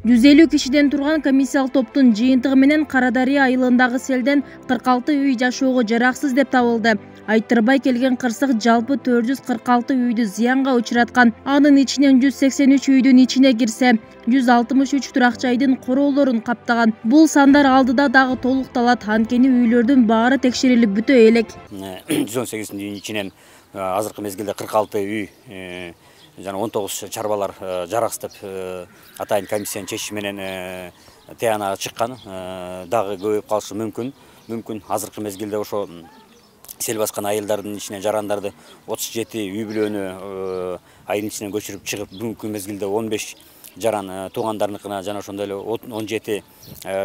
150 кишиден турган комиссиялык топтун жыйынтыгы менен Карадария айылындагы селден 46 үй жашоого жараксыз деп табылды. Айттырбай келген кырсык жалпы 446 үйдү зыянга учураткан. Анын ичинен 183 үйдүн ичине кирсе, 163 турак жайдын короолорун каптаган. Бул сандар алдыда дагы толукталат. Анткени үйлөрдүн баары текшерилип бүтө элек. 118 үйдүн ичинен азыркы мезгилде 46 үй жана 19 чарбалар жараксыз деп атайын комиссиянын чечими менен тыянага чыккан. Дагы көбөйүп калышы мүмкүн. Азыркы мезгилде ошо сел баскан айылдардын ичинен жарандарды 37 үй бүлөнү айылдын ичинен көчүрүп чыгып, бүгүнкү мезгилде 15 жаран туугандарыныкына жана ошондой эле 17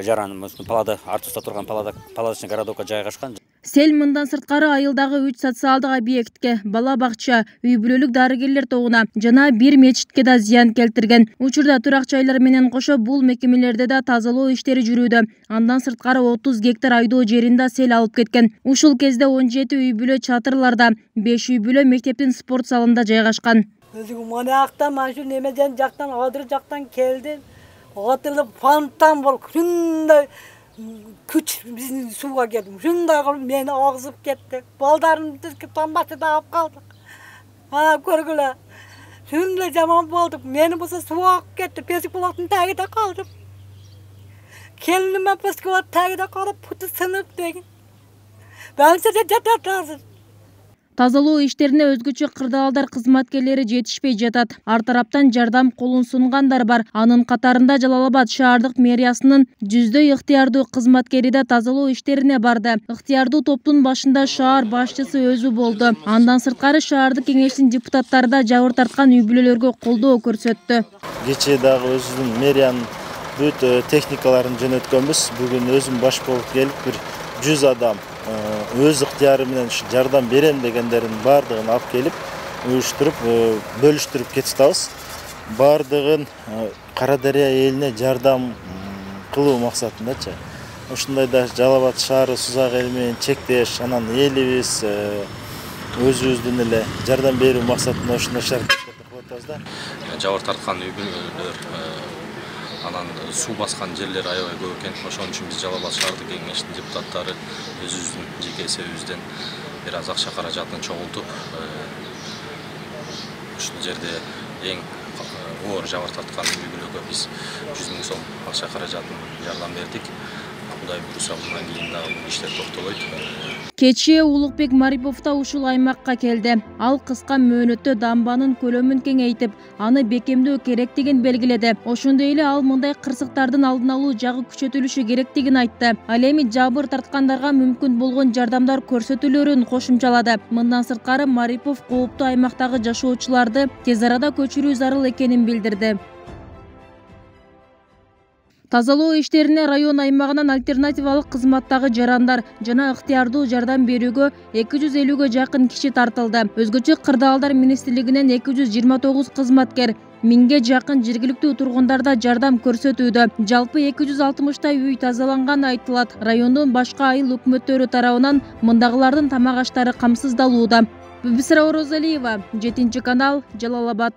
жаран палада артыбызда турган палаточный городокко жайгашкан. Сел мындан сырткары айылдагы 3 социалдык объектке, бала бакча, үй бүлөлүк дарыгерлер тобуна жана бир мечитке да зыян келтирген. Учурда турак жайлар менен кошо бул мекемелерде да тазалоо иштери жүрүүдө. Андан сырткары 30 гектар айдоо жерин да сел алып кеткен. Ушул кезде 17 үй бүлө чатырларда, 5 үй бүлө мектептин спорт залында жайгашкан. Манаяктан машу немеден жактан, адыр жактан келди. Отылып фонтан бол күндөй күч биздин сууга келди. Шундай кылып мени агызып кетти. Балдарымды тамбашыда алып калдык. Ана көргүлө. Шундай жаман болдук. Мени болсо суу агып кетти. Песик булактын тагында калдым. Келиниме песик булактын тагында калып путу сынып деген. Баңсыда жатат. Тазалоо иштерине өзгөчө кырдаалдар кызматкерлери жетишпей жатат. Ар тараптан жардам колун сунгандар бар. Анын катарында Жалал Абад шаардык мэриясынын жүздөй ыктыярдуу кызматкери да тазалоо иштерине барды. Ыктыярдуу топтун башында шаар башчысы өзү болду. Андан сырткары шаардык кеңештин депутаттары да жабыр тарткан үй бүлөлөргө колдоо көрсөттү. Кечээ дагы өзүбүздүн мэриянын бүт техникаларын жөнөткөнбүз. Бүгүн өзүм баш болуп келип бир 100 адам өз ыктыяры менен жардам берем дегендерин бардыгын алып келип, уюштуруп, бөлүштүрүп кетиптабыз. Бардыгын Карадария элине жардам кылуу максатындачы. Ушундай да Жалал Абад шаары сузак эли менен чектеш, анан элибиз өзүбүздүн эле жардам берүү максатында ушундай аракеттерди кылып атабыз да. Жабыр тарткан үй бүлөлөр, анан суу баскан жерлер аябай көп экен. Ошон үчүн биз Жалал Абад шаардык кеңештин депутаттары өзүбүздүн жеке эсебибизден бир аз акча каражатын чогултуп, ушул жерде эң оор жабыр тарткан үй бүлөгө биз 100 000 сом акча каражатын жардам бердик. Кудай буйруса мындан кийин дагы бул иштер токтобойт. Кечээ Улукбек Марипов да ушул аймакка келди. Ал кыска мөөнөттө дамбанын көлөмүн кеңейтип, аны бекемдөө керектигин белгиледи. Ошондой эле ал мындай кырсыктардын алдын алуу жагы күчөтүлүшү керектигин айтты. Ал эми жабыр тарткандарга мүмкүн болгон жардамдар көрсөтүлөрүн кошумчалады. Мындан сырткары Марипов кооптуу аймактагы жашоочуларды тез арада көчүрүү зарыл экенин билдирди. Тазалоо иштерине район аймагынан альтернативалык кызматтагы жарандар жана ыктыярдуу жардам берүүгө 250гө жакын киши тартылды. Өзгөчө кырдаалдар министрлигинен 229 кызматкер, 1000ге жакын жергиликтүү тургундар да жардам көрсөтүүдө. Жалпы 260 үй тазаланган айтылат. Райондун башка айыл өкмөттөрү тарабынан мындагылардын тамак аштары камсыздалууда. Бибисара Орозалиева, 7 канал, Жалал Абад.